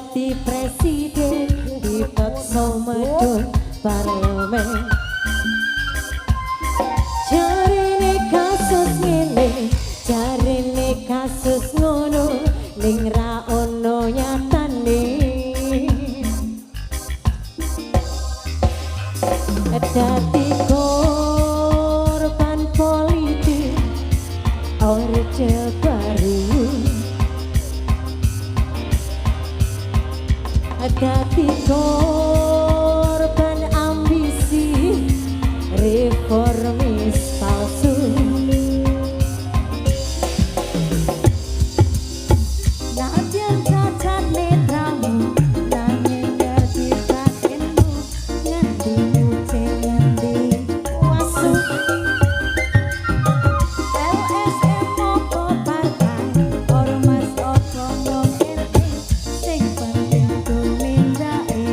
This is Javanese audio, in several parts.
dadi presiden dipaksa medun parlemen. Jarine kasus ngene, jarine kasus ngono, ning ra ono nyatane. Dadi korban politik Orde Baru, dadi korban ambisi reformis palsu. Nadyan cacat netramu nanging ngerti batinmu, ngendi muce ngendi wasu. LSM opo partai, ormas opo ngomong sing penting tumindake.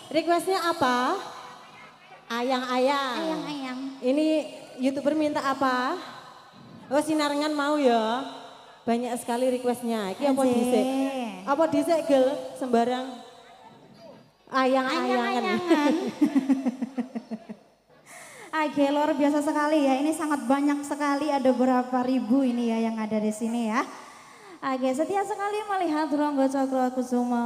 Requestnya apa? Ayang-ayang. Ayang-ayang. Ini YouTuber minta apa? Oh sinarengan mau ya. Banyak sekali requestnya. Iki apa dhisik? Apa dhisik gel sembarang ayang-ayangan. Ayang-ayangan. Oke, luar biasa sekali ya. Ini sangat banyak sekali, ada berapa ribu ini ya yang ada di sini ya. Oke, setia sekali melihat Ronggo Cokrokusuma.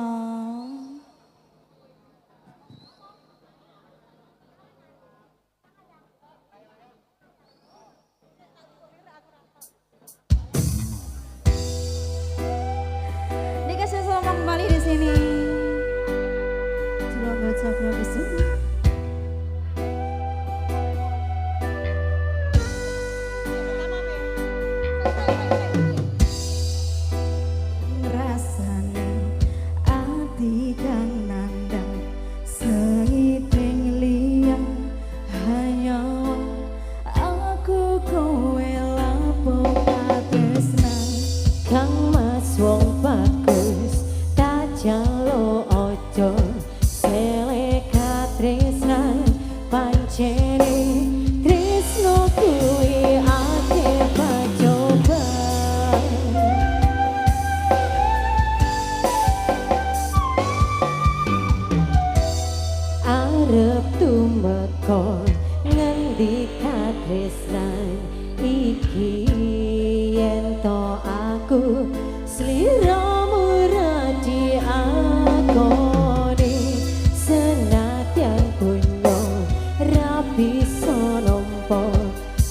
Dikasih selamat kembali di sini. Ronggo Cokrokusuma. Rasane ati kang nandang seiting liyan hanya aku kowe lapo katresnan Kang Mas wong bagus tak jalo ojo seleka tresnan pancene tresno kuwi ake pacoba arep tumeka ngendi katresnan iki yen to aku sliramu radi akoni senadyan punya rapi sonompo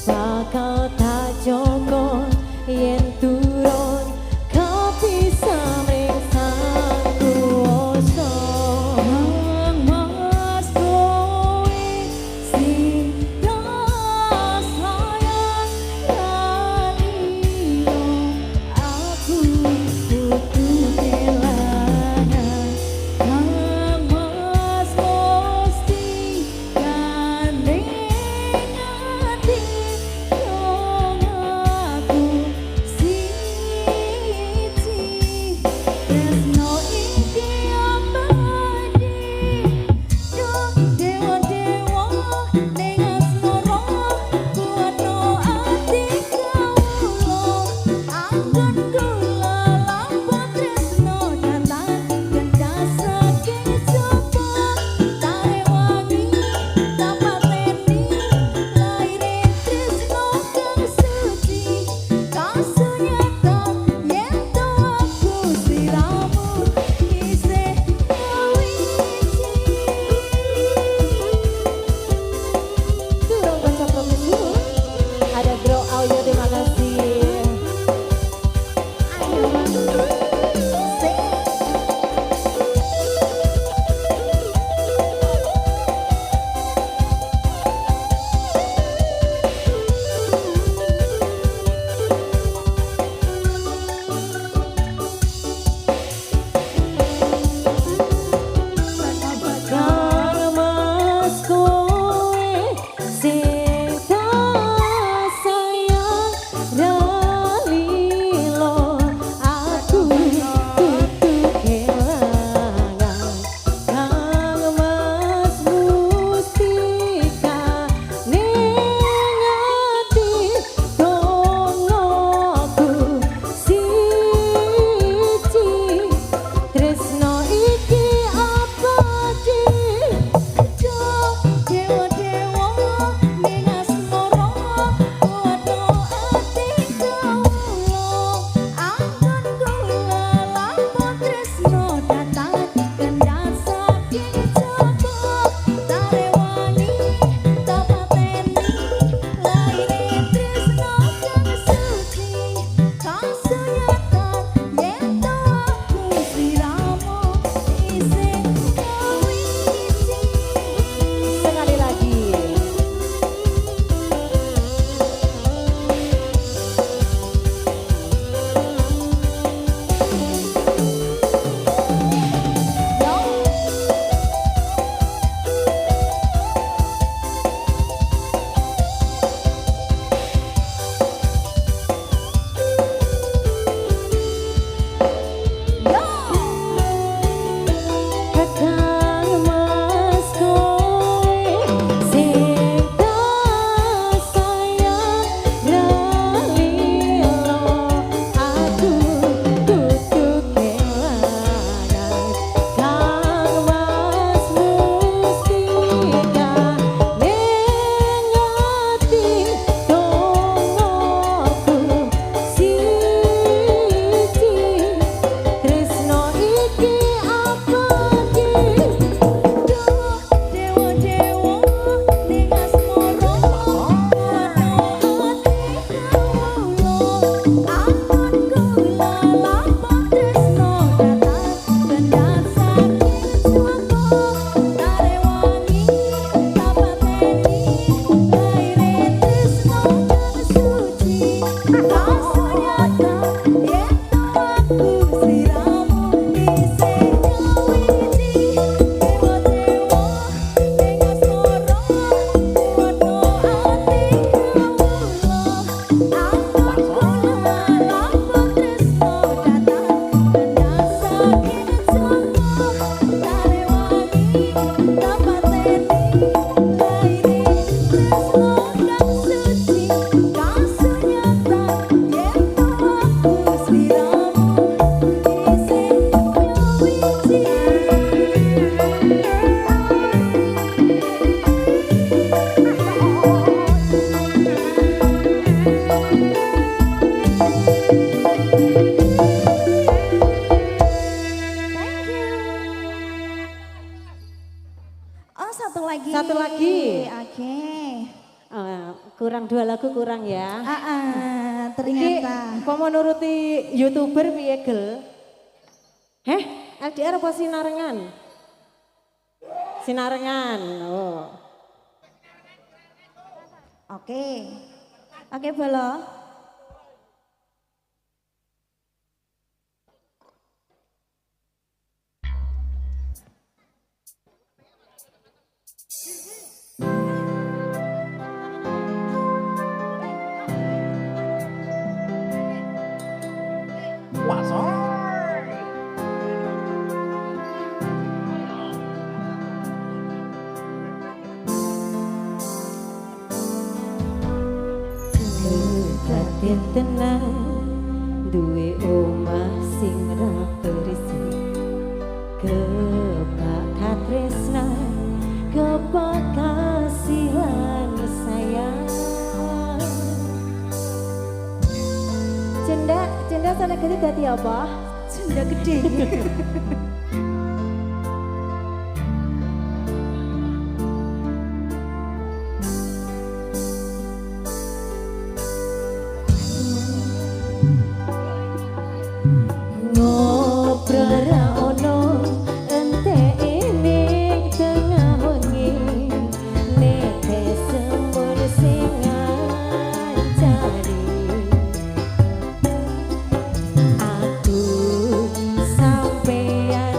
bakal tak joko yen turun kapisah mriksa kuoso mas kowe sing sayang kaliyo aku Thank you. Oh, satu lagi. Satu lagi. Oke. Kurang 2 lagu kurang ya. Ternyata. Kok mau nuruti YouTuber piye gel? Heh, LDR apa Sinarengan? Sinarengan. Oh. Oke. Oke, Bolo. Batin tenang duwe omah sing ra berisi kepak katresna kepak kasihan sayang cendak sana gede dadi apa? Sudah gede. Ngobrol ra ono entene tengah wengi nete sembur sing ngancani aku sampeyan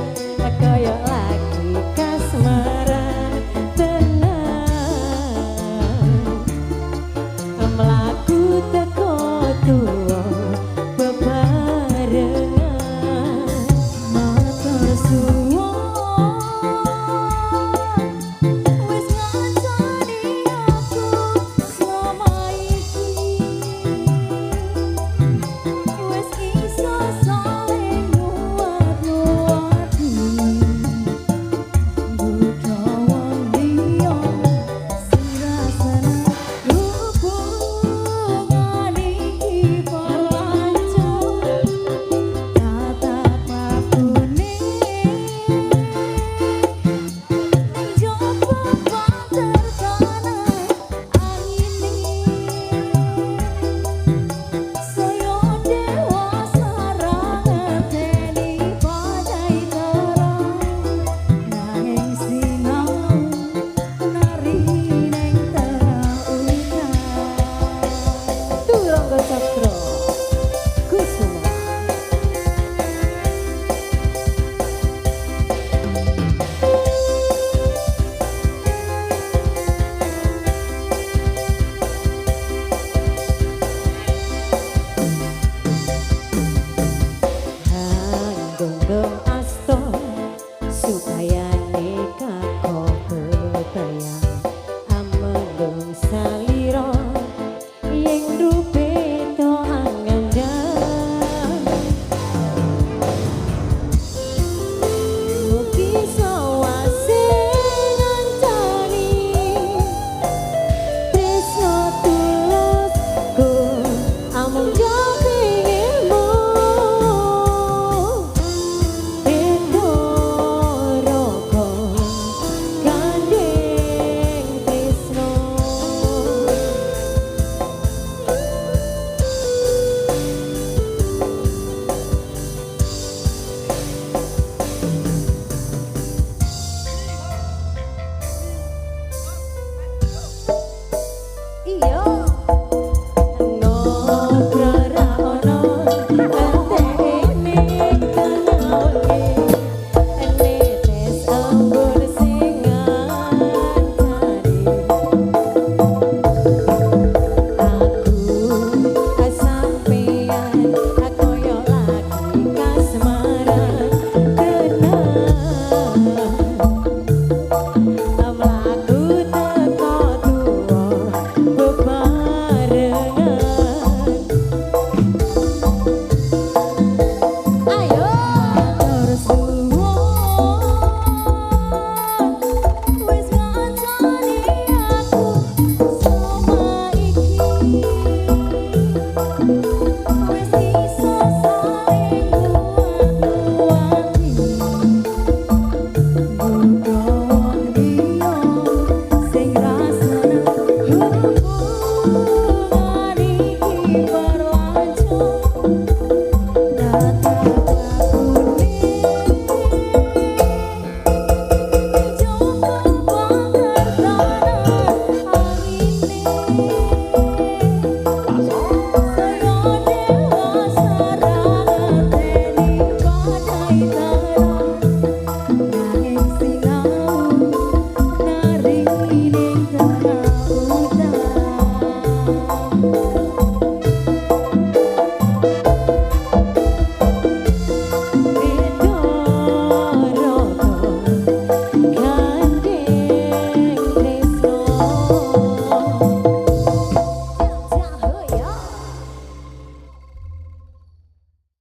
betul.